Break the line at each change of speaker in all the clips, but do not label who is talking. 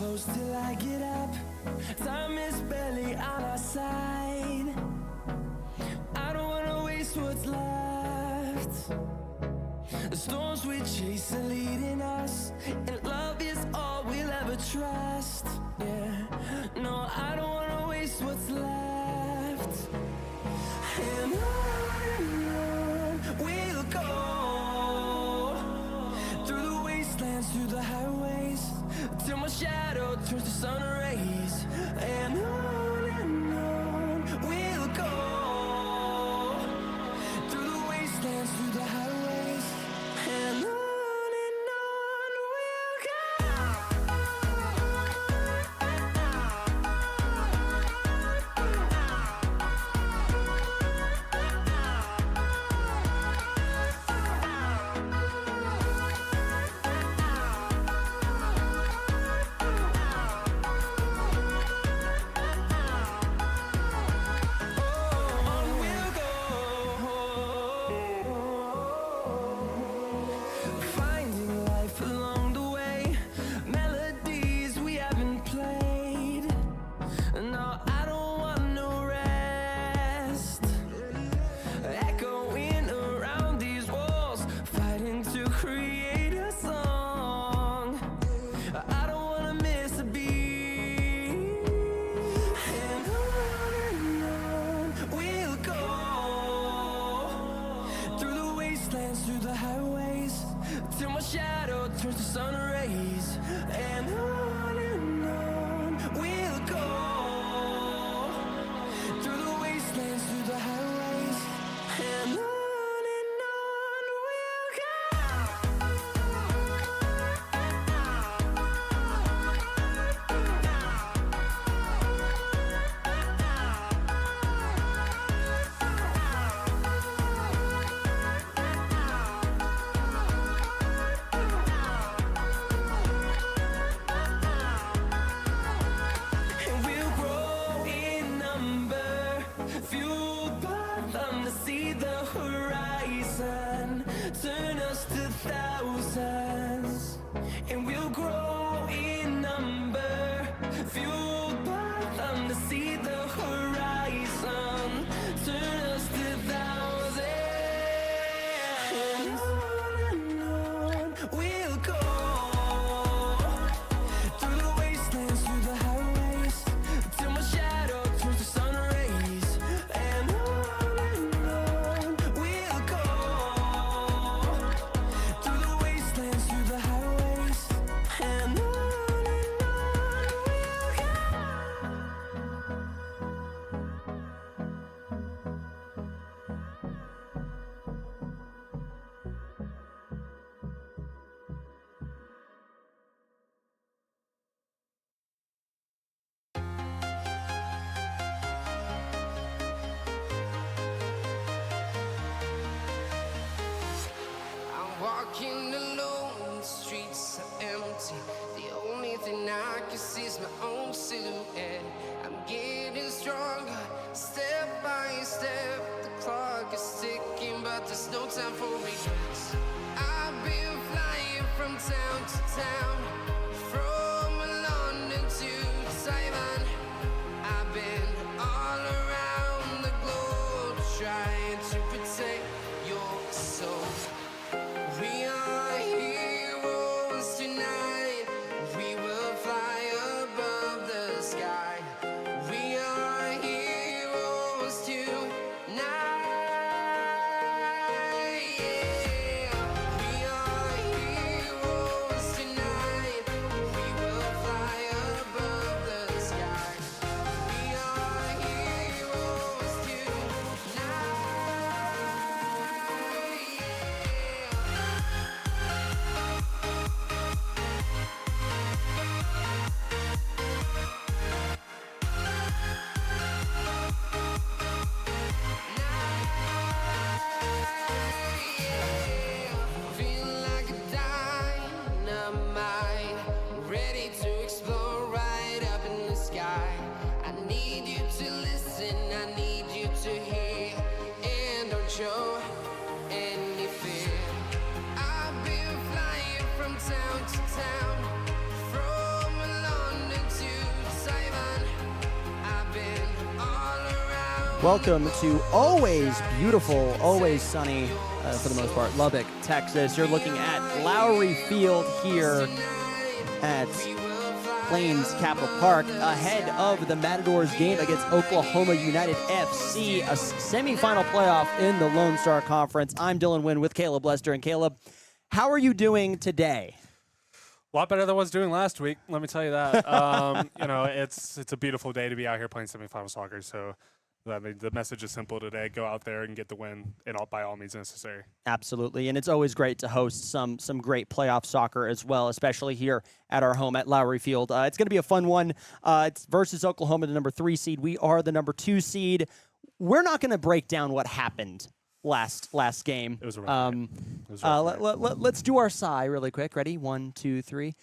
close till I get up. Time is barely on our side. I don't wanna waste what's left. The storms we chase are leading us, and love is all we'll ever trust. Yeah, no, I don't wanna waste what's left. And on we'll go, through the wastelands, through the highways, till my shadow turns to sun rays. And on we'll go, through the wastelands, through the highways, and on we'll go. Through the highways, till my shadow turns to sun rays. And on we'll go, through the wastelands, through the highways, and on we'll go.
Welcome to always beautiful, always sunny, for the most part, Lubbock, Texas. You're looking at Lowry Field here at Plains Capital Park ahead of the Matadors game against Oklahoma United FC, a semifinal playoff in the Lone Star Conference. I'm Dylan Wynn with Caleb Lester. And Caleb, how are you doing today?
A lot better than I was doing last week, let me tell you that. It's a beautiful day to be out here playing semifinal soccer, so I mean, the message is simple today. Go out there and get the win, and by all means necessary.
Absolutely, and it's always great to host some great playoff soccer as well, especially here at our home at Lowry Field. It's going to be a fun one. It's versus Oklahoma, the number 3 seed. We are the number 2 seed. We're not going to break down what happened last game.
It was a rough game.
Let's do our sigh really quick. Ready? 1, 2, 3.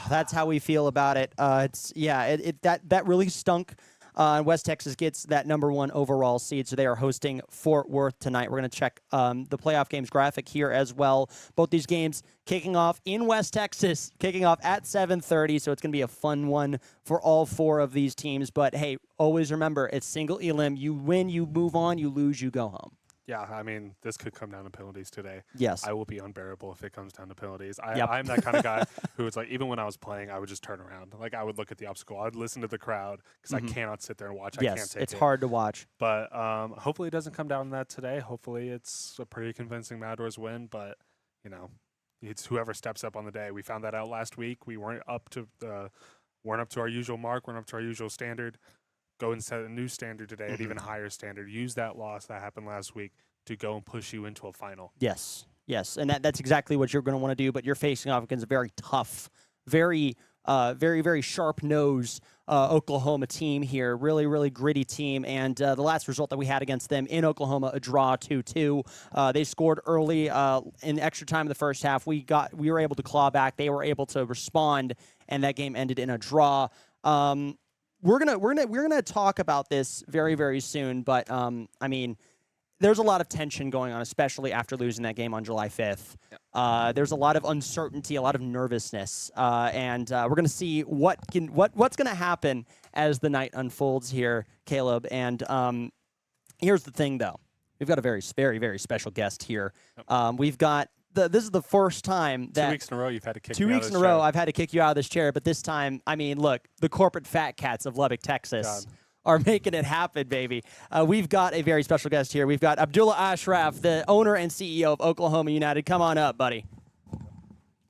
That's how we feel about it. That really stunk. West Texas gets that number 1 overall seed, so they are hosting Fort Worth tonight. We're going to check the playoff games graphic here as well. Both these games kicking off in West Texas, kicking off at 7:30, so it's going to be a fun one for all 4 of these teams. But, hey, always remember, it's single elim. You win, you move on. You lose, you go home.
Yeah, I mean, this could come down to penalties today.
Yes.
I will be unbearable if it comes down to penalties. I'm that kind of guy who is like, even when I was playing, I would just turn around. Like, I would look at the obstacle. I would listen to the crowd because I cannot sit there and watch.
Yes,
I can't take
it's hard to watch.
But hopefully it doesn't come down to that today. Hopefully it's a pretty convincing Matadors win. But, it's whoever steps up on the day. We found that out last week. We weren't up to our usual mark. Weren't up to our usual standard. Go and set a new standard today, an even higher standard. Use that loss that happened last week to go and push you into a final.
Yes, and that's exactly what you're going to want to do, but you're facing off against a very tough, very sharp-nosed Oklahoma team here, really, really gritty team, and the last result that we had against them in Oklahoma, a draw 2-2. They scored early in extra time in the first half. We were able to claw back. They were able to respond, and that game ended in a draw. We're gonna talk about this very, very soon, but I mean, there's a lot of tension going on, especially after losing that game on July 5th. Yep. There's a lot of uncertainty, a lot of nervousness, and we're going to see what's going to happen as the night unfolds here, Caleb. And here's the thing, though. We've got a very, very, very special guest here. Yep. We've got this is the first time that
2 weeks in a row you've had to kick me
2
out
weeks
of
in
this
a row
chair.
I've had to kick you out of this chair, but this time, I mean, look, the corporate fat cats of Lubbock, Texas.
God.
Are making it happen, baby. We've got a very special guest here. We've got Abdullah Ashraf, the owner and CEO of Oklahoma United. Come on up, buddy.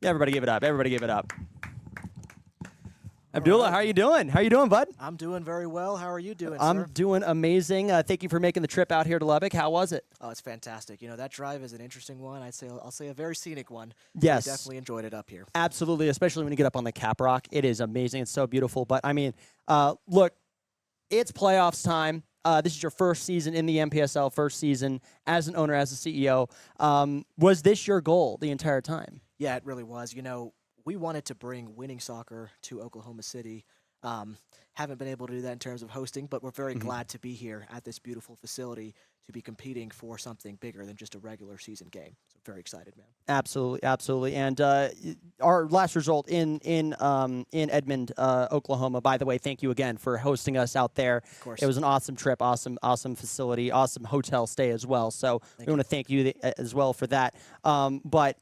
Yeah, everybody give it up. Everybody give it up. Abdullah,
right.
How are you doing? How are you doing, bud?
I'm doing very well. How are you doing,
I'm
sir?
doing amazing. Thank you for making the trip out here to Lubbock. How was it?
Oh, it's fantastic. That drive is an interesting one. I'll say a very scenic one.
Yes.
I definitely enjoyed it up here.
Absolutely, especially when you get up on the Cap Rock. It is amazing. It's so beautiful. But, I mean, look, it's playoffs time. This is your first season in the MPSL, first season as an owner, as a CEO. Was this your goal the entire time?
Yeah, it really was. We wanted to bring winning soccer to Oklahoma City. Haven't been able to do that in terms of hosting, but we're very glad to be here at this beautiful facility to be competing for something bigger than just a regular season game. So very excited, man.
Absolutely, absolutely. And our last result in Edmond, Oklahoma. By the way, thank you again for hosting us out there.
Of course.
It was an awesome trip, awesome facility, awesome hotel stay as well. So we want to thank you as well for that. But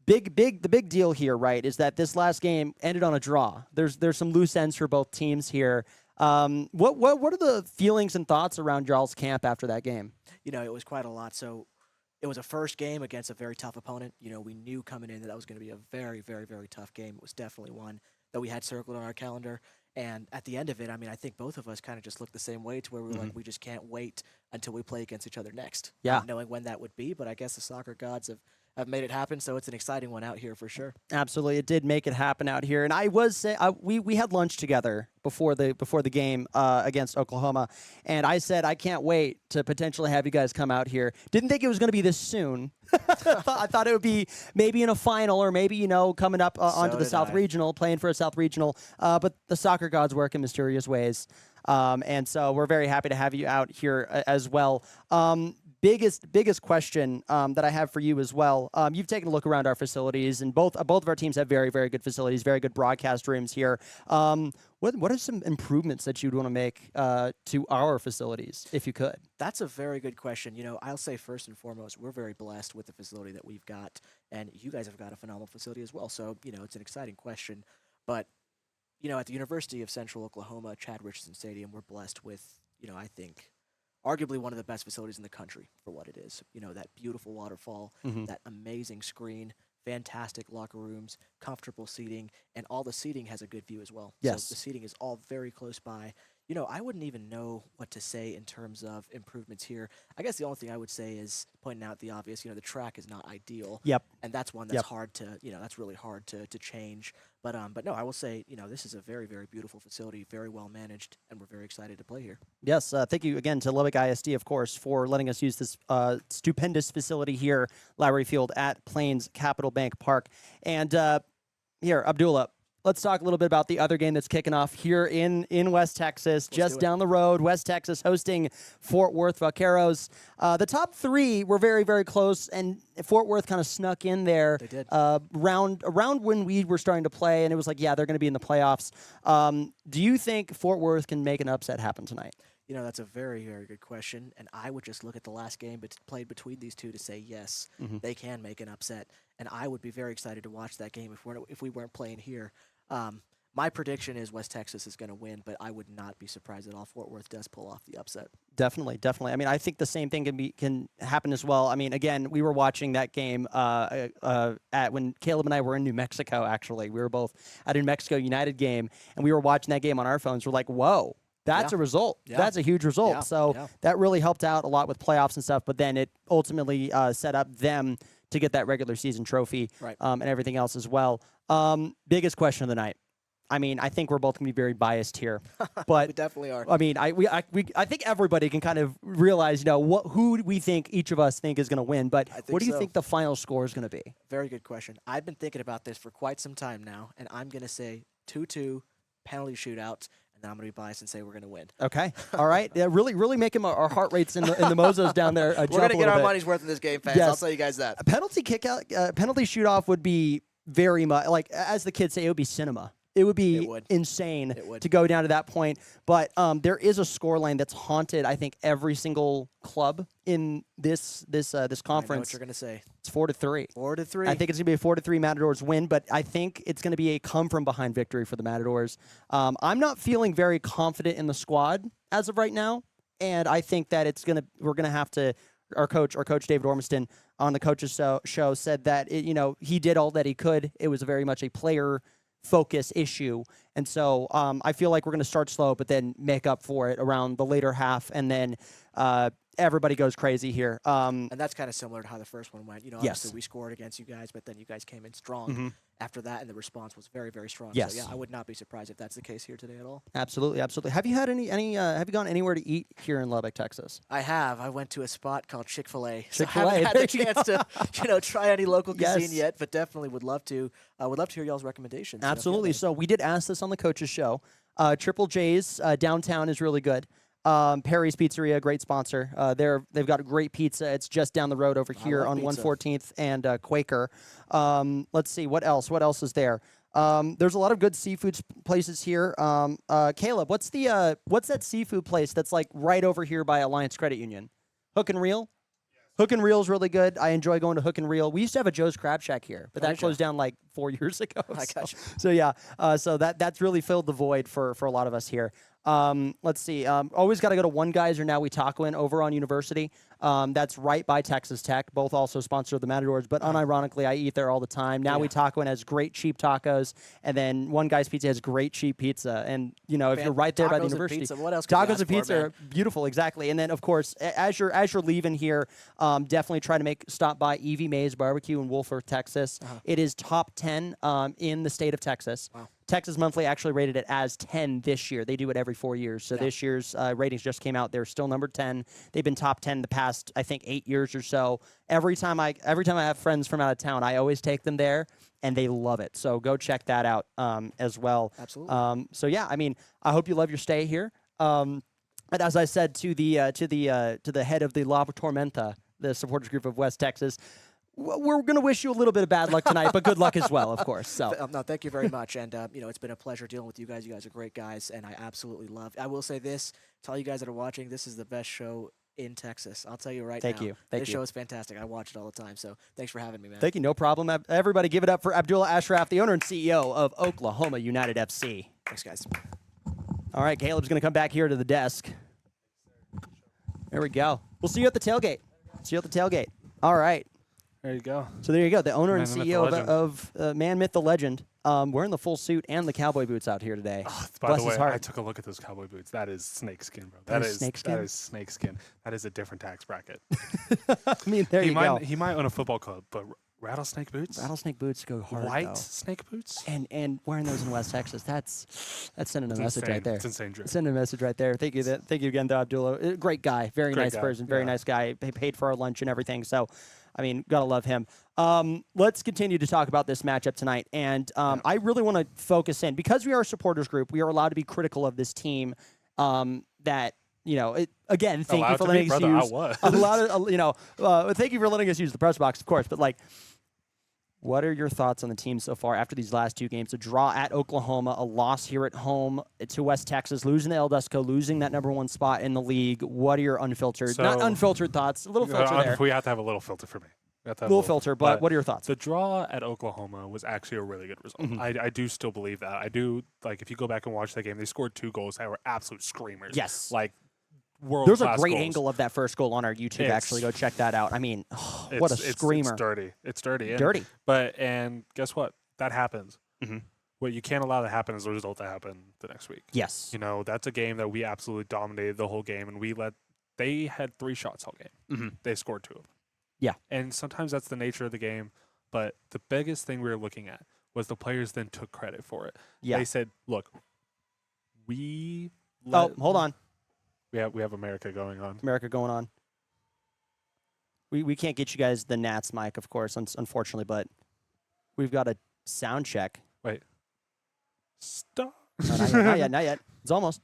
the big deal here, right, is that this last game ended on a draw. There's some loose ends for both teams here. What are the feelings and thoughts around y'all's camp after that game?
It was quite a lot. So it was a first game against a very tough opponent. We knew coming in that was going to be a very, very, very tough game. It was definitely one that we had circled on our calendar. And at the end of it, I mean, I think both of us kind of just looked the same way, to where we were like, we just can't wait until we play against each other next.
Yeah.
Not knowing when that would be, but I guess the soccer gods have made it happen, so it's an exciting one out here for sure.
Absolutely, it did make it happen out here, and I was saying we had lunch together before the game against Oklahoma, and I said I can't wait to potentially have you guys come out here. Didn't think it was going to be this soon. I thought it would be maybe in a final, or maybe coming up onto the South Regional, playing for a South Regional. But the soccer gods work in mysterious ways, and so we're very happy to have you out here as well. biggest question that I have for you as well. You've taken a look around our facilities, and both of our teams have very, very good facilities, very good broadcast rooms here. What are some improvements that you'd want to make to our facilities, if you could?
That's a very good question. I'll say first and foremost, we're very blessed with the facility that we've got, and you guys have got a phenomenal facility as well. So, it's an exciting question. But, at the University of Central Oklahoma, Chad Richardson Stadium, we're blessed with, I think, arguably one of the best facilities in the country for what it is. That beautiful waterfall, that amazing screen, fantastic locker rooms, comfortable seating, and all the seating has a good view as well.
Yes.
So the seating is all very close by. I wouldn't even know what to say in terms of improvements here. I guess the only thing I would say is pointing out the obvious. The track is not ideal.
Yep.
And that's one that's hard to, that's really hard to change. But no, I will say, this is a very, very beautiful facility, very well managed, and we're very excited to play here.
Yes, thank you again to Lubbock ISD, of course, for letting us use this stupendous facility here, Lowry Field at Plains Capital Bank Park. And here, Abdullah, let's talk a little bit about the other game that's kicking off here in West Texas, just down the road. West Texas hosting Fort Worth Vaqueros. The top three were very, very close, and Fort Worth kind of snuck in there.
They did.
Around when we were starting to play, and it was like, yeah, they're going to be in the playoffs. Do you think Fort Worth can make an upset happen tonight?
That's a very, very good question, and I would just look at the last game played between these two to say yes, they can make an upset, and I would be very excited to watch that game if we weren't playing here. My prediction is West Texas is going to win, but I would not be surprised at all Fort Worth does pull off the upset. Definitely.
I mean, I think the same thing can happen as well. I mean, again, we were watching that game when Caleb and I were in New Mexico, actually. We were both at a New Mexico United game, and we were watching that game on our phones. We're like, whoa. That's a result. Yeah. That's a huge result. That really helped out a lot with playoffs and stuff, but then it ultimately set up them to get that regular season trophy and everything else as well. Biggest question of the night. I mean, I think we're both going to be very biased here, but
we definitely are.
I mean, I think everybody can kind of realize, who we think each of us think is going to win. But what do you think the final score is going to be?
Very good question. I've been thinking about this for quite some time now, and I'm going to say 2-2 penalty shootout. And I'm going to be biased and say we're going to win.
Okay. All right. Yeah, really making our heart rates in the Mozos down there
we're going to get our money's worth in this game, fans. Yes. I'll tell you guys that.
A penalty penalty shootout would be very much, like, as the kids say, it would be cinema. It would be insane to go down to that point. But there is a scoreline that's haunted, I think, every single club in this conference.
I know what you're going to say.
It's 4-3.
4-3.
I think it's going to be a 4-3 Matadors win, but I think it's going to be a come-from-behind victory for the Matadors. I'm not feeling very confident in the squad as of right now, and I think that we're going to have to. Our coach David Ormiston on the coaches show said that he did all that he could. It was very much a player focus issue, and so I feel like we're going to start slow, but then make up for it around the later half, and then everybody goes crazy here.
And that's kind of similar to how the first one went. Obviously we scored against you guys, but then you guys came in strong after that, and the response was very, very strong.
Yes.
So yeah, I would not be surprised if that's the case here today at all.
Absolutely. Have you had have you gone anywhere to eat here in Lubbock, Texas?
I have. I went to a spot called Chick-fil-A.
Chick-fil-A.
So I haven't had the chance to try any local cuisine yet, but definitely would love to. Would love to hear y'all's recommendations.
Absolutely. So we did ask this on the coaches show. Triple J's downtown is really good. Perry's Pizzeria, great sponsor. They've got a great pizza. It's just down the road over here on 114th and Quaker. Let's see, what else? What else is there? There's a lot of good seafood places here. Caleb, what's that seafood place that's like right over here by Alliance Credit Union? Hook and Reel? Hook and Reel's really good. I enjoy going to Hook and Reel. We used to have a Joe's Crab Shack here, but that closed down like 4 years ago.
I gotcha.
So yeah, so that's really filled the void for a lot of us here. Let's see. Always got to go to One Guys or Now We Tacoin over on University. That's right by Texas Tech. Both also sponsor the Matadors, but unironically, I eat there all the time. Now We Tacoin has great cheap tacos, and then One Guy's Pizza has great cheap pizza. And if you're right there by the university,
pizza. What else
tacos and pizza are beautiful, exactly. And then of course, as you're leaving here, definitely try to stop by Evie Mae's Barbecue in Wolford, Texas. It is top 10 in the state of Texas.
Wow.
Texas Monthly actually rated it as 10 this year. They do it every 4 years. So this year's ratings just came out. They're still number 10. They've been top 10 the past, I think, 8 years or so. Every time I have friends from out of town, I always take them there, and they love it. So go check that out as well.
Absolutely.
So yeah, I mean, I hope you love your stay here. And as I said to the head of the La Tormenta, the supporters group of West Texas, we're going to wish you a little bit of bad luck tonight, but good luck as well, of course. So
No, thank you very much. And, it's been a pleasure dealing with you guys. You guys are great guys, and I absolutely love. I will say this, to all you guys that are watching, this is the best show in Texas. I'll tell you right now.
Thank you.
This show is fantastic. I watch it all the time, so thanks for having me, man.
Thank you. No problem. Everybody give it up for Abdullah Ashraf, the owner and CEO of Oklahoma United FC.
Thanks, guys.
All right, Caleb's going to come back here to the desk. There we go. We'll see you at the tailgate. See you at the tailgate. All right.
There you go.
So there you go. The owner and
Man, the myth,
CEO
the legend.
of Man, Myth, the Legend. Wearing the full suit and the cowboy boots out here today.
By
Bless
the
his
way,
heart.
I took a look at those cowboy boots. That is snake skin, bro.
That is snake skin?
That is snake skin. That is a different tax bracket.
I mean, there you go.
He might own a football club, but rattlesnake boots?
Rattlesnake boots go hard,
White
though.
snake boots?
And wearing those in West Texas, that's sending a message
insane.
right there.
It's insane, Drew.
Sending a message right there. Thank you again, though, Abdullah. Great guy, very
Great
nice
guy,
person, very
yeah.
nice guy. He paid for our lunch and everything. So, I mean, gotta love him. Let's continue to talk about this matchup tonight, and I really want to focus in because we are a supporters group. We are allowed to be critical of this team. That. Again, thank you for letting us use. Thank you for letting us use the press box, of course. But what are your thoughts on the team so far after these last two games? A draw at Oklahoma, a loss here at home to West Texas, losing to El Desco, losing that #1 spot in the league. What are your not unfiltered thoughts? A little filter there.
We have to have a little filter for me.
Little filter, but what are your thoughts?
The draw at Oklahoma was actually a really good result.
Mm-hmm.
I do still believe that. I do, if you go back and watch that game, they scored 2 goals that were absolute screamers.
Yes.
World-class
There's a great
goals.
angle of that first goal on our YouTube. Actually, go check that out. I mean, what a screamer.
It's dirty. It's dirty.
Dirty.
And guess what? That happens.
Mm-hmm.
What you can't allow to happen is the result to happen the next week.
Yes.
That's a game that we absolutely dominated the whole game, and they had 3 shots all game.
Mm-hmm.
They scored 2 of them.
Yeah.
And sometimes that's the nature of the game, but the biggest thing we were looking at was the players then took credit for it.
Yeah.
They said, look,
hold on.
We have America going on.
America going on. We can't get you guys the Nats mic, of course, unfortunately, but we've got a sound check.
Wait. Stop.
No, not yet. It's almost.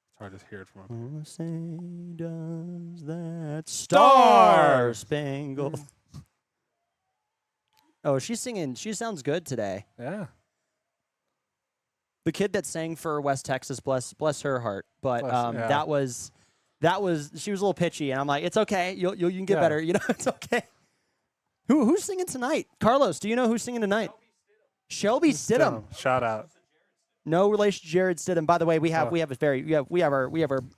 It's hard to hear it from him.
Say does that Star Spangled. Oh, she's singing. She sounds good today.
Yeah.
The kid that sang for West Texas, bless her heart. But
yeah.
that was she was a little pitchy, and I'm like, it's okay. You can get better. It's okay. Who's singing tonight? Carlos, do you know who's singing tonight? Shelby Stidham.
Shout out.
No relation to Jared Stidham. By the way, we have our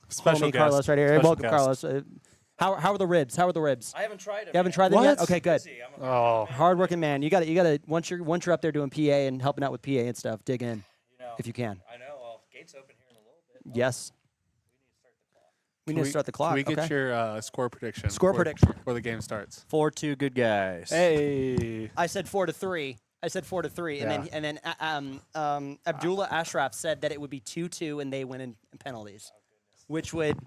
Special
homie
guest.
Carlos right here.
Special
Welcome,
guest.
Carlos. How are the ribs? How are the ribs?
I haven't tried them.
You haven't
yet.
tried them yet?
What?
Okay, good.
Busy.
Oh.
Hardworking man. You got to once you're up there doing PA and helping out with PA and stuff, dig in if you can.
I know. Well, gate's open here in a little bit.
Yes. We need to start the clock.
Can we get
okay.
your score prediction?
Prediction.
Before the game starts.
4-2 good guys.
Hey.
I said 4-3.
Yeah.
and then Abdullah Ashraf said that it would be 2-2 and they win in penalties, which would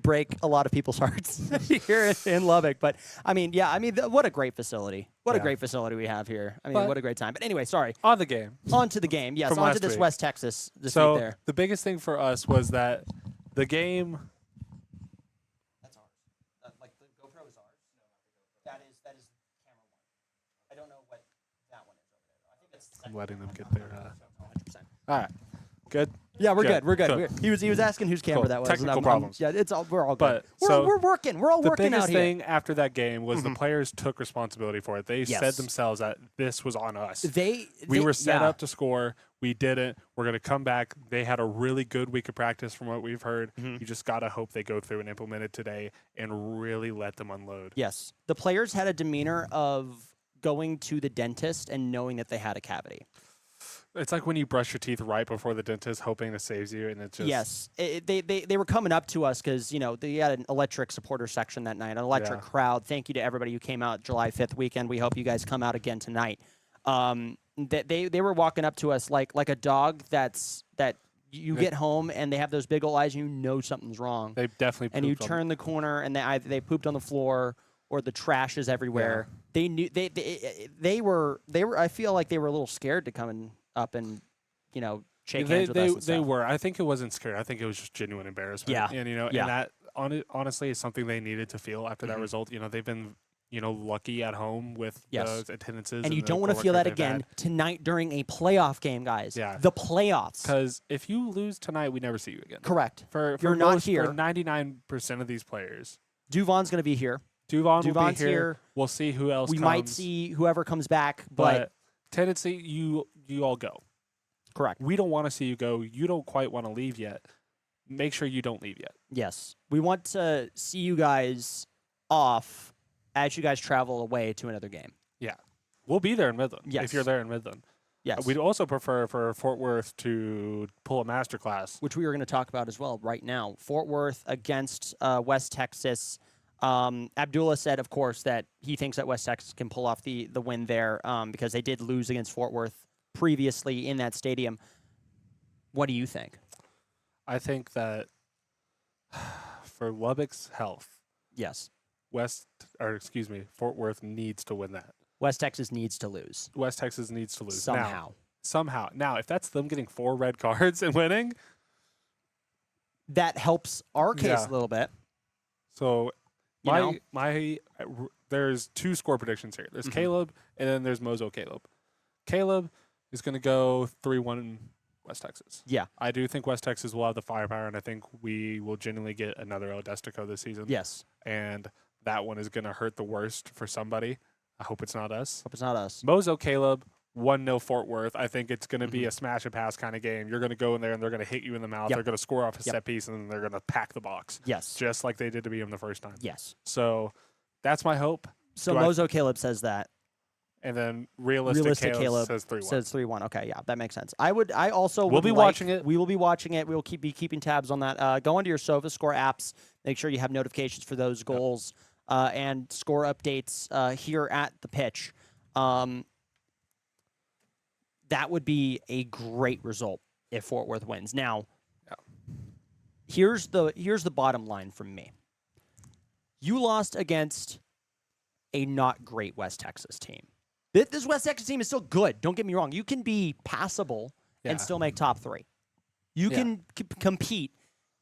break a lot of people's hearts here in Lubbock. But what a great facility! What a great facility we have here. What a great time. But anyway, sorry.
On the game.
On to the game. Yes,
From
on to
last
this
week.
West Texas this
So
week there.
the biggest thing for us was that the game.
That's ours. Like the GoPro is ours. No, not the GoPro. That is camera 1. I don't know what that one is over there. I think that's.
I'm letting them get their.
100%.
All right. Good.
Yeah, we're good. We're good.
Cool.
He was asking whose camera
Cool.
that was.
Technical problems.
Yeah, we're all good.
But,
We're working. We're all
The
working out
biggest
here.
thing after that game was the players took responsibility for it. They
Yes.
said themselves that this was on us. We were set up to score. We didn't. We're going to come back. They had a really good week of practice from what we've heard. You just got to hope they go through and implement it today and really let them unload.
Yes. The players had a demeanor of going to the dentist and knowing that they had a cavity.
It's like when you brush your teeth right before the dentist, hoping it saves you, and it just
Yes. They were coming up to us because, they had an electric supporter section that night, an electric crowd. Thank you to everybody who came out July 5th weekend. We hope you guys come out again tonight. They were walking up to us like a dog that you get home and they have those big old eyes and you know something's wrong.
They definitely
And you
pooped on
turn the corner and they pooped on the floor or the trash is everywhere.
Yeah.
They knew they were I feel like they were a little scared to come up and shake hands with us and
They
stuff.
were. I think it wasn't scary. I think it was just genuine embarrassment.
Yeah.
And
Yeah.
and that honestly is something they needed to feel after that result. They've been lucky at home with
Yes.
the attendances.
And you
the
don't want to
goal
feel
record
that
they've
again
had.
tonight during a playoff game, guys.
Yeah.
The playoffs.
Because if you lose tonight, we never see you again.
Correct.
For
You're not
most,
here.
For 99% of these players,
Duvon's going to be here.
Duvon will
Duvon's
be here.
here.
We'll see who else.
We
comes,
might see whoever comes back,
but tendency, you all go.
correct.
We don't want to see you go. You don't quite want to leave yet. Make sure you don't leave yet.
Yes. We want to see you guys off as you guys travel away to another game.
Yeah, we'll be there in Midland.
Yes.
If you're there in Midland.
Yes.
We'd also prefer for Fort Worth to pull a masterclass.
Which we were going to talk about as well right now. Fort Worth against West Texas. Abdullah said, of course, that he thinks that West Texas can pull off the win there because they did lose against Fort Worth previously in that stadium. What do you think?
I think that for Lubbock's health,
Yes.
Fort Worth needs to win that.
West Texas needs to lose.
West Texas needs to lose
Somehow.
Now, if that's them getting 4 red cards and winning,
That helps our case
Yeah.
a little bit.
so
You know?
there's 2 score predictions here. There's
Mhm.
Caleb and then there's Mozo Caleb. Caleb is going to go 3-1 West Texas.
Yeah.
I do think West Texas will have the firepower, and I think we will genuinely get another El Destico this season.
Yes.
And that one is going to hurt the worst for somebody. I hope it's not us.
Hope it's not us.
Mozo Caleb, 1-0 Fort Worth. I think it's going to be
Mhm.
a smash and pass kind of game. You're going to go in there and they're going to hit you in the mouth.
Yep.
They're going to score off a
Yep.
set piece and then they're going to pack the box,
Yes.
just like they did to BM the first time.
Yes.
So that's my hope.
So
Do I-
Mozo Caleb says that.
And then realistic Caleb says 3-1.
Says 3-1. Okay, yeah, that makes sense. I also
We'll
would
be
like-
watching it.
We will be watching it. We will be keeping tabs on that. Go into your SofaScore apps. Make sure you have notifications for those goals and score updates here at the pitch. That would be a great result if Fort Worth wins. Now, here's the bottom line from me. You lost against a not great West Texas team. This West Texas team is still good. Don't get me wrong. You can be passable
Yeah.
and still make top 3. You
Yeah.
can compete,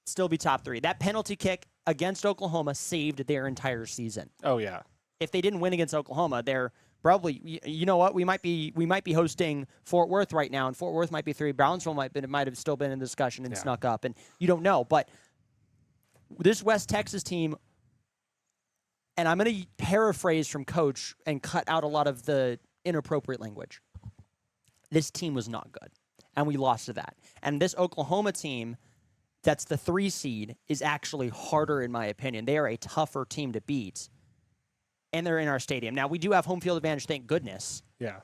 still be top 3. That penalty kick against Oklahoma saved their entire season.
Oh, yeah.
If they didn't win against Oklahoma, they're probably, you know what, we might be hosting Fort Worth right now, and Fort Worth might be 3. Brownsville might have still been in the discussion and
Yeah.
snuck up, and you don't know. But this West Texas team, and I'm going to paraphrase from Coach and cut out a lot of the inappropriate language. This team was not good, and we lost to that. And this Oklahoma team, that's the 3 seed, is actually harder in my opinion. They are a tougher team to beat, and they're in our stadium. Now, we do have home field advantage, thank goodness,
Yeah.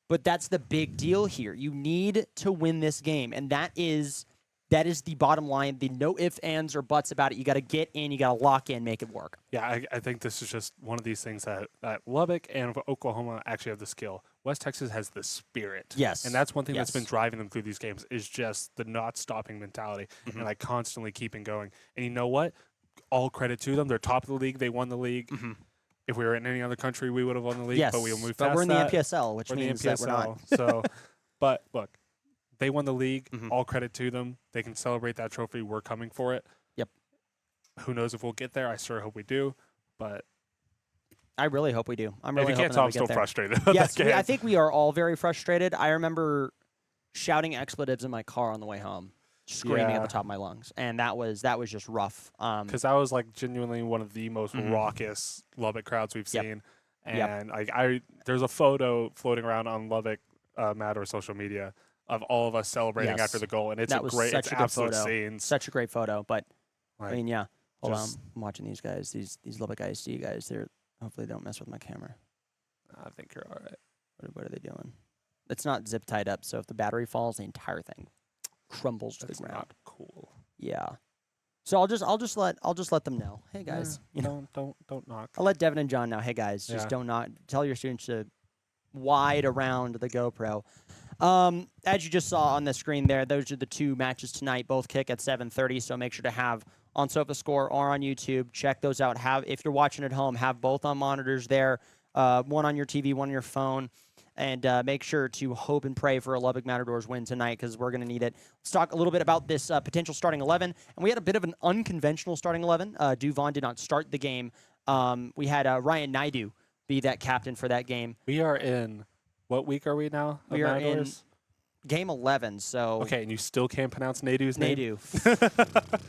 but that's the big deal here. You need to win this game, and that is the bottom line. The no ifs, ands, or buts about it. You got to get in. You got to lock in, make it work.
Yeah, I think this is just one of these things that Lubbock and Oklahoma actually have the skill. West Texas has the spirit.
Yes.
And that's one thing that's
Yes.
been driving them through these games is just the not stopping mentality and like constantly keeping going. And you know what? All credit to them. They're top of the league. They won the league. If we were in any other country, we would have won the league.
Yes,
But we'll move
but
past
we're in
that.
the NPSL, which
We're in the
means that we're not.
NPSL. So, but look, they won the league.
Mhm.
All credit to them. They can celebrate that trophy. We're coming for it.
Yep.
Who knows if we'll get there? I sure hope we do. But
I really hope we do. I'm
if
really
you
hoping
can't
that
tell,
we
I'm
get
still
there.
frustrated. about
Yes,
that game.
I think we are all very frustrated. I remember shouting expletives in my car on the way home, screaming at
Yeah.
the top of my lungs, and that was just rough.
Because that was like genuinely one of the most
Mhm.
raucous Lubbock crowds we've
Yep.
seen.
Yep.
And like there's a photo floating around on Lubbock Matadors social media of all of us celebrating
Yes.
after the goal, and it's
That
a
was
great,
such
it's
a good
absolute
photo.
scenes.
Such a great photo, but I
Like,
mean, yeah. Hold on,
just-
I'm watching these guys. These Lubbock ISD guys. They're hopefully they don't mess with my camera.
I think you're all right.
What are they doing? It's not zip tied up, so if the battery falls, the entire thing crumbles to
That's
the ground.
not cool.
Yeah. So I'll just let them know. Hey guys, you know,
Don't knock.
I'll let Devin and John know. Hey guys, just
Yeah.
don't not tell your students to wide around the GoPro. As you just saw on the screen there, those are the 2 matches tonight. Both kick at 7:30. So make sure to have on SofaScore or on YouTube. Check those out. If you're watching at home, have both on monitors there. One on your TV, one on your phone. and make sure to hope and pray for a Lubbock Matadors win tonight because we're going to need it. Let's talk a little bit about this potential starting 11. And we had a bit of an unconventional starting 11. Duvon did not start the game. We had Ryan Naidu be that captain for that game.
We are in, what week are we now?
We are in game 11, so...
Okay, and you still can't pronounce Naidu's name?
Naidu.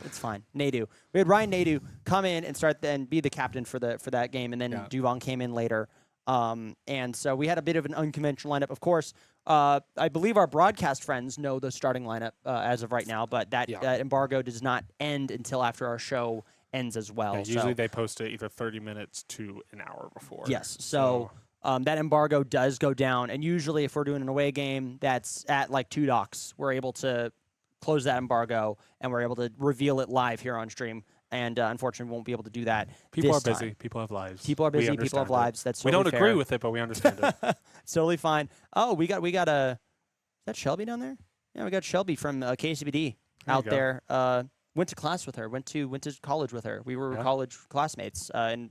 It's fine. Naidu. We had Ryan Naidu come in and be the captain for that game, and then Duvon came in later. And so we had a bit of an unconventional lineup. Of course, I believe our broadcast friends know the starting lineup as of right now, but that embargo does not end until after our show ends as well.
Yeah, usually they post it either 30 minutes to an hour before.
Yes. So that embargo does go down, and usually if we're doing an away game that's at like 2 docks, we're able to close that embargo, and we're able to reveal it live here on stream. And unfortunately, we won't be able to do that.
People are
this
busy.
time.
People have lives.
People are busy. People have lives. That's
we
totally
don't agree
fair.
with it, but we understand it.
It's totally fine. Oh, we got a. Is that Shelby down there? Yeah, we got Shelby from KCBD out there. Went to class with her. Went to college with her. We were college classmates, and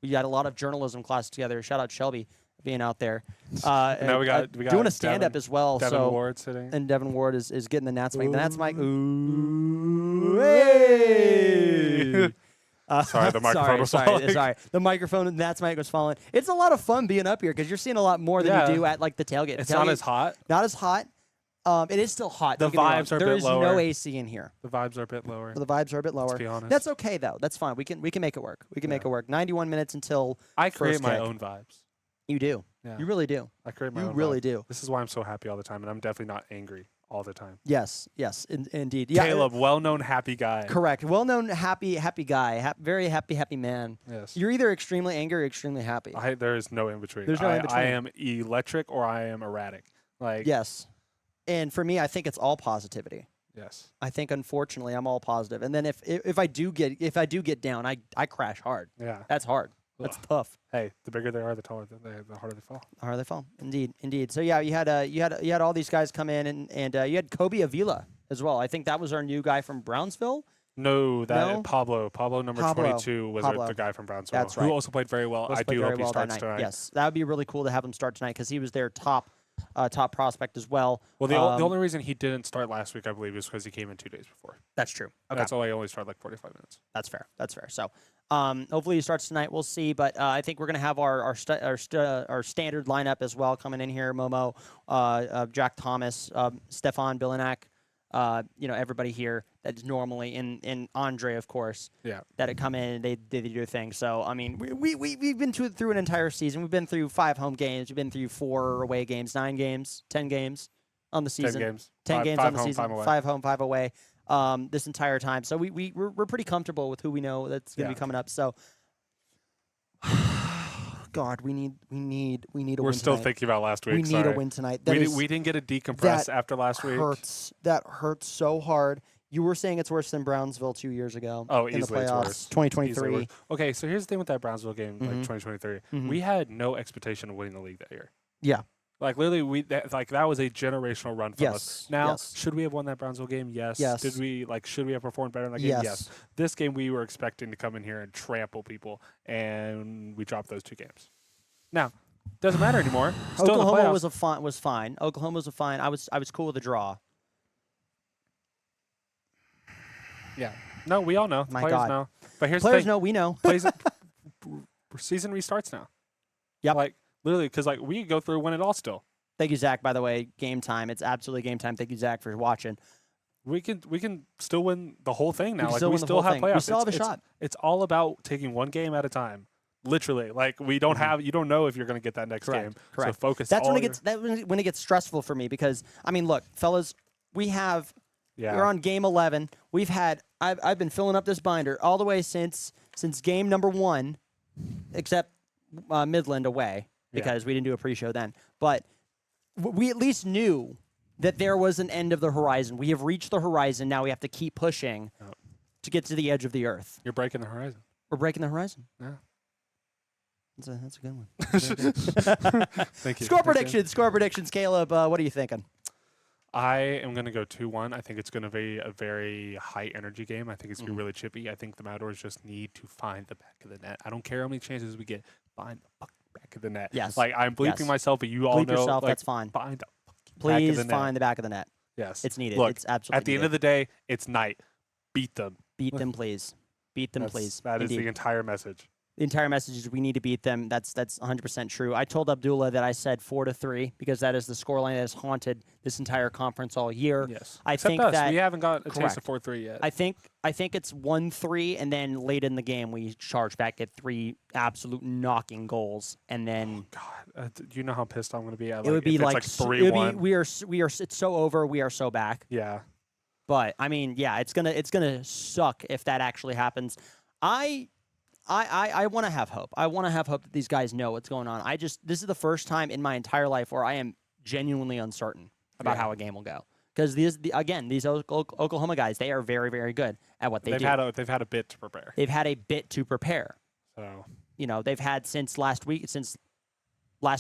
we had a lot of journalism class together. Shout out Shelby being out there.
Now we got
doing a stand up as well.
Devin Ward sitting.
And Devin Ward is getting the Nats mic. The Nats mic. Ooh. Hey.
Sorry, the microphone was falling.
Sorry, the microphone and Nats mic was falling. It's a lot of fun being up here because you're seeing a lot more than you do at like the tailgate.
It's not as hot.
Not as hot. It is still hot.
The vibes are a bit lower.
There is no AC in here.
The vibes are a bit lower.
The vibes are a bit lower.
Let's be honest.
That's okay though. That's fine. We can make it work. We can make it work. 91 minutes until
I create
first
my
kick.
own vibes.
You do.
Yeah.
You really do.
I create my own.
You really
vibes.
do.
This is why I'm so happy all the time, and I'm definitely not angry all the time.
Yes, indeed. Yeah,
Caleb, well-known happy guy.
Correct. Well-known happy guy. Very happy man.
Yes.
You're either extremely angry or extremely happy.
There is no in between.
There's no in between.
I am electric or I am erratic. Like
yes. And for me, I think it's all positivity.
Yes.
I think unfortunately I'm all positive. And then if I do get down, I crash hard.
Yeah.
That's hard. That's tough.
Hey, the bigger they are, the taller the harder they fall.
The harder they fall. Indeed. So yeah, you had all these guys come in and you had Kobe Avila as well. I think that was our new guy from Brownsville.
No, Pablo number 22 was the guy from Brownsville.
That's right.
Who also played very well. I do hope he starts tonight.
Yes, that would be really cool to have him start tonight because he was their top prospect as well.
Well, the only reason he didn't start last week, I believe, is because he came in 2 days before.
That's true. Okay.
That's why he only started like 45 minutes.
That's fair. So, hopefully he starts tonight. We'll see. But I think we're gonna have our standard lineup as well coming in here. Momo, Jack Thomas, Stefan Bilinak. Everybody here that's normally in Andre, of course.
Yeah.
That had come in and they do their thing. So I mean, we've been through an entire season. We've been through 5 home games. We've been through 4 away games, 9 games, 10 games on the season.
10 games.
10 games on the season.
5
home, 5 away. This entire time. So we're pretty comfortable with who we know that's going to be coming up. So. God, we need a win tonight.
We're still thinking about last week.
We need a win tonight.
We didn't get a decompress after last week.
That hurts so hard. You were saying it's worse than Brownsville 2 years ago.
Oh,
in the
easily
playoffs,
it's worse.
2023.
Okay, so here's the thing with that Brownsville game, like 2023. We had no expectation of winning the league that year.
Yeah.
Like literally, that was a generational run for us. Now, should we have won that Brownsville game? Yes. Should we have performed better in that game? Yes. This game, we were expecting to come in here and trample people, and we dropped those 2 games. Now, doesn't matter anymore. Still
Oklahoma was fine. Oklahoma was fine. I was cool with the draw.
Yeah. No, we all know.
My
Players
God.
know. But here's
Players
the thing.
know. We know.
Season restarts now.
Yep.
Like literally, because like we go through win it all still.
Thank you, Zach. By the way, game time. It's absolutely game time. Thank you, Zach, for watching.
We can still win the whole thing now.
We still
have playoffs.
We still have a shot.
It's all about taking one game at a time. Literally, like we don't have. You don't know if you're going to get that next game.
Correct.
So focus.
That's when it gets stressful for me because I mean, look, fellas, we have.
Yeah.
We're on game 11. I've been filling up this binder all the way since game number 1, except Midland away because we didn't do a pre-show then. But we at least knew that there was an end of the horizon. We have reached the horizon. Now we have to keep pushing to get to the edge of the earth.
You're breaking the horizon.
We're breaking the horizon.
Yeah.
That's a good one.
Thank you.
Score predictions. Caleb, what are you thinking?
I am going to go 2-1. I think it's going to be a very high-energy game. I think it's going to be really chippy. I think the Matadors just need to find the back of the net. I don't care how many chances we get. Find the back of the net.
Yes.
Like, I'm bleeping
Yes.
myself, but you all
Bleep
know.
yourself.
Like,
That's fine.
find the fucking back of
Please
the net.
find the back of the net.
Yes.
It's needed.
Look,
It's absolutely
at the end of the day, it's night. Beat them.
beat them, please. Beat them, please.
That is
Indeed.
the entire message.
The entire message is we need to beat them. That's 100% true. I told Abdullah that I said 4-3 because that is the scoreline that has haunted this entire conference all year.
Yes.
I
Except
think
us.
that
We haven't got a
correct.
taste of 4-3 yet.
I think it's 1-3, and then late in the game we charge back at 3 absolute knocking goals, and then
God, do you know how pissed I'm going to be at?
it would be
if it's
like
3-1.
we are. It's so over. We are so back.
Yeah.
But I mean, yeah, it's gonna suck if that actually happens. I want to have hope. I want to have hope that these guys know what's going on. This is the first time in my entire life where I am genuinely uncertain about how a game will go. Because these Oklahoma guys, they are very, very good at what they do.
They've had a bit to prepare.
They've had a bit to prepare.
So
They've had since last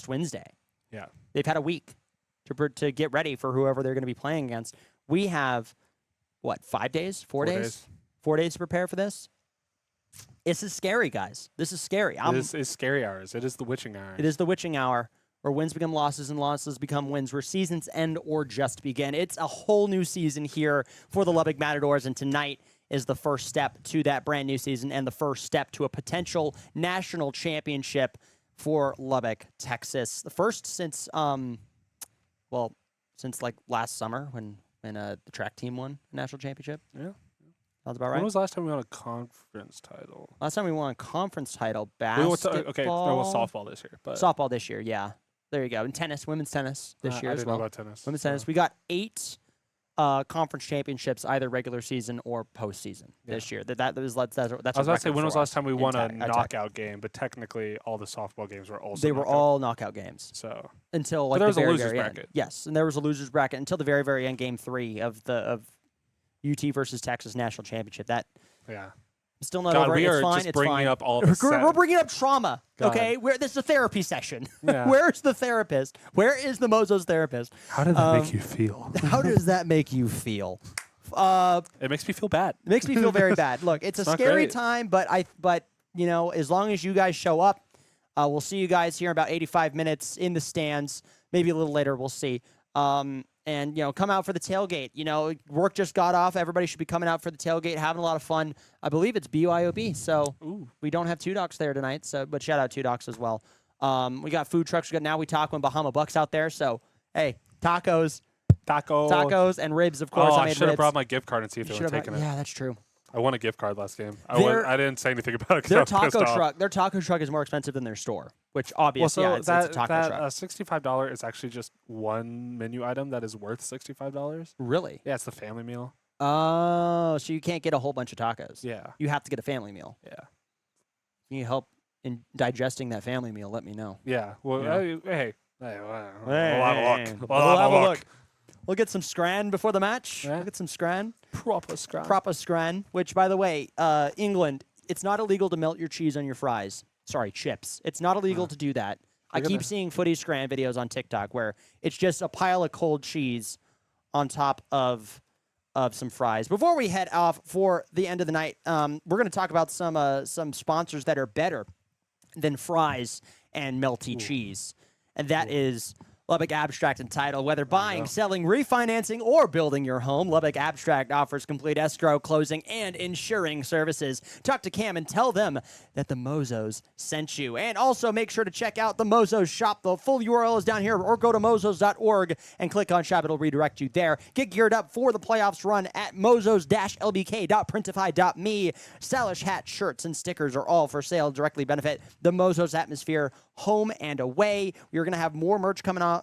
Wednesday.
yeah.
They've had a week to get ready for whoever they're going to be playing against. We have, 5 days? 4 days? 4 days to prepare for this? This is scary, guys. This is scary.
This is scary hours. It is the witching hour.
It is the witching hour where wins become losses and losses become wins, where seasons end or just begin. It's a whole new season here for the Lubbock Matadors, and tonight is the first step to that brand new season and the first step to a potential national championship for Lubbock, Texas. The first since like last summer when the track team won a national championship.
Yeah.
Sounds about right.
When was the last time we won a conference title?
Last time we won a conference title,
Okay,
basketball.
no, well, softball this year. But
Softball this year, yeah. There you go. And tennis, women's tennis this year
I
as
didn't
well.
know about tennis.
Women's
so.
tennis. We got 8 conference championships, either regular season or postseason this year. That's
I was about to say, when was the last time we won a
knockout?
knockout game? But technically, all the softball games were also
They were
knockout.
all knockout games
So
until
But
like
there
the
was a
very,
losers
very end.
bracket.
Yes, and there was a losers bracket until the very, very end. Game 3 of UT versus Texas national championship. That
yeah.
still not
God,
over.
we
It's
are
fine.
just
It's
bringing
fine.
up all the
We're bringing up trauma.
God.
Okay, this is a therapy session.
Yeah.
Where's the therapist? Where is the Mozos therapist?
How did that make you feel?
How does that make you feel?
It makes me feel bad.
It makes me feel very bad. Look, it's a
not
scary
great.
time, but as long as you guys show up, we'll see you guys here in about 85 minutes in the stands. Maybe a little later, we'll see. And come out for the tailgate. Work just got off. Everybody should be coming out for the tailgate, having a lot of fun. I believe it's BYOB, so we don't have Two Docs there tonight. So, but shout out Two Docs as well. We got food trucks. We got Now We Talk when Bahama Bucks out there. So, hey, tacos and ribs, of course.
Oh,
I
I
made
should have
ribs.
brought my gift card and see if they were
Should've-
taking it.
Yeah, that's true.
I won a gift card last game. I didn't say anything about it
Their
because I was pissed off.
their taco truck is more expensive than their store, which obviously,
Well, so
it's a taco truck.
$65 is actually just one menu item that is worth $65.
Really?
Yeah, it's the family meal.
Oh, so you can't get a whole bunch of tacos.
Yeah,
You have to get a family meal.
yeah,
If you need help in digesting that family meal, let me know.
yeah. Well,
Yeah.
hey, we'll
Hey,
have a
hey,
look.
we'll have a look. We'll get some scran before the match.
Yeah.
We'll get some scran.
Proper scrum.
Proper scran, which, by the way, England, it's not illegal to melt your cheese on your fries. Sorry, chips. It's not illegal to do that. I keep seeing footy scran videos on TikTok where it's just a pile of cold cheese on top of some fries. Before we head off for the end of the night, we're going to talk about some sponsors that are better than fries and melty cheese, and that is Lubbock Abstract and Title. Whether buying, selling, refinancing, or building your home, Lubbock Abstract offers complete escrow, closing, and insuring services. Talk to Cam and tell them that the Mozos sent you. And also make sure to check out the Mozos shop. The full URL is down here, or go to mozos.org and click on shop. It'll redirect you there. Get geared up for the playoffs run at mozos-lbk.printify.me. Stylish hats, shirts, and stickers are all for sale. Directly benefit the Mozos atmosphere, home and away. We're going to have more merch coming on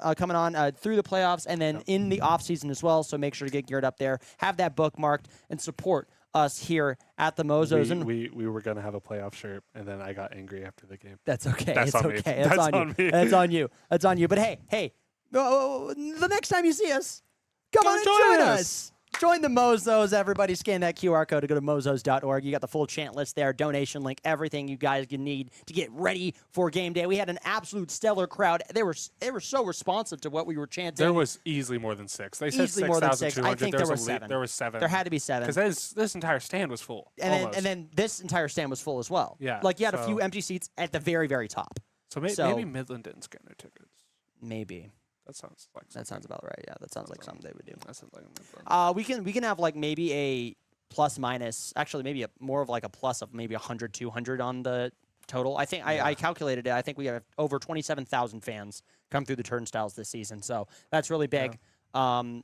through the playoffs and then in the offseason as well. So make sure to get geared up there, have that bookmarked, and support us here at the Mozos.
We were going to have a playoff shirt, and then I got angry after the game.
That's okay.
That's
It's
on me.
okay.
That's
on
on
you.
me.
That's on you. That's on you. But hey, the next time you see us, come on and join us. Join the Mozos, everybody. Scan that QR code to go to mozos.org. You got the full chant list there, donation link, everything you guys need to get ready for game day. We had an absolute stellar crowd. They were so responsive to what we were chanting.
There was easily more than 6. They said
Easily more than 6.
6,200.
I think there were 7.
There was 7.
There had to be 7.
Because this entire stand was full.
And then this entire stand was full as well.
Yeah,
Like you had a
so-
few empty seats at the very, very top.
So,
So-
maybe Midland didn't scan their tickets.
Maybe.
That sounds like
That sounds about right. Yeah, that sounds like something they would do.
That sounds like a Midland.
We can have like maybe a plus minus, actually maybe more of like a plus of maybe 100, 200 on the total. I think I calculated it. I think we have over 27,000 fans come through the turnstiles this season. So that's really big.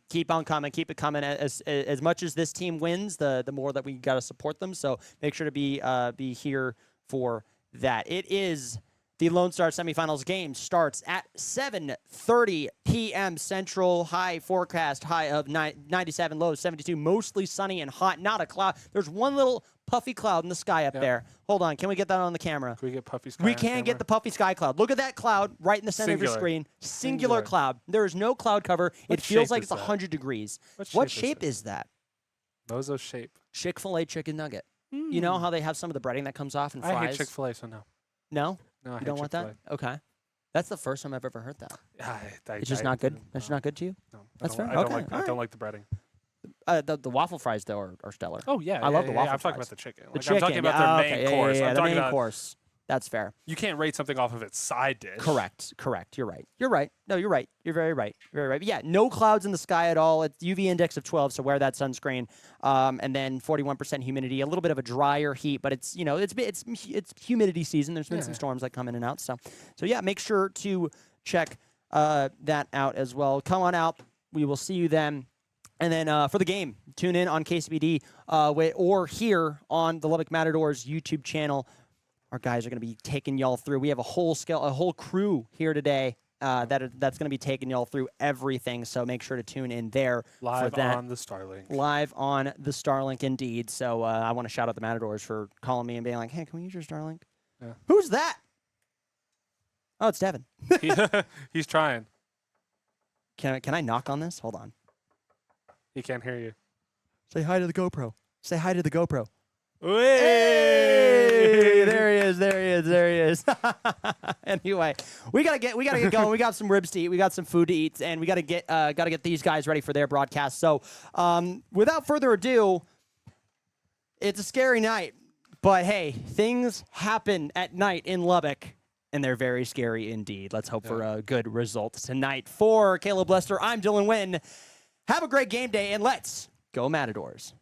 Keep on coming. Keep it coming. As much as this team wins, the more that we got to support them. So make sure to be here for that. It is the Lone Star semifinals. Game starts at 7:30 p.m. Central. High forecast, high of 97, low 72. Mostly sunny and hot. Not a cloud. There's one little puffy cloud in the sky up there. Hold on. Can we get that on the camera?
Can we get puffy sky?
We
on
can
camera?
get the puffy sky cloud. Look at that cloud right in the center of your
Singular.
screen. Singular
Singular.
cloud. There is no cloud cover.
What
It feels
shape
like
is
it's
that?
100 degrees.
What
shape is that?
Mozos shape.
Chick-fil-A chicken nugget. You know how they have some of the breading that comes off and fries?
I hate Chick-fil-A, so no.
No?
No, I
You
hate
don't want that?
Chick-fil-A.
Okay. That's the first time I've ever heard that.
I
It's just not good? That's just not good to you?
No,
That's
I
fair.
don't, I don't
Okay,
like. I
alright.
don't like the breading.
The waffle fries, though, are stellar.
Oh yeah,
I love the waffle
I'm talking
fries.
about the chicken.
The
Like,
chicken.
I'm talking about
yeah,
their
okay,
main
yeah,
course.
Yeah,
I'm
the
talking
main
about
course. That's fair.
you can't rate something off of its side dish.
Correct. You're right. You're right. No, you're right. You're very right. Very right. But yeah, no clouds in the sky at all. It's UV index of 12, so wear that sunscreen. And then 41% humidity, a little bit of a drier heat, but it's it's humidity season. There's been some storms that come in and out. So yeah, make sure to check that out as well. Come on out. We will see you then. And then for the game, tune in on KCBD or here on the Lubbock Matadors YouTube channel. Our guys are going to be taking y'all through. We have a whole crew here today that's going to be taking y'all through everything. So make sure to tune in there
Live
for that.
on the Starlink.
Live on the Starlink, indeed. So I want to shout out the Matadors for calling me and being like, "Hey, can we use your Starlink?"
Yeah.
Who's that? Oh, it's Devin.
He's trying.
Can I knock on this? Hold on.
He can't hear you.
Say hi to the GoPro. Say hi to the GoPro.
Hey!
There he is. Anyway, we gotta get going. We got some ribs to eat. We got some food to eat, and we gotta get these guys ready for their broadcast. So, without further ado, it's a scary night, but hey, things happen at night in Lubbock, and they're very scary indeed. Let's hope for a good result tonight. For Caleb Lester, I'm Dylan Wynn. Have a great game day, and let's go Matadors.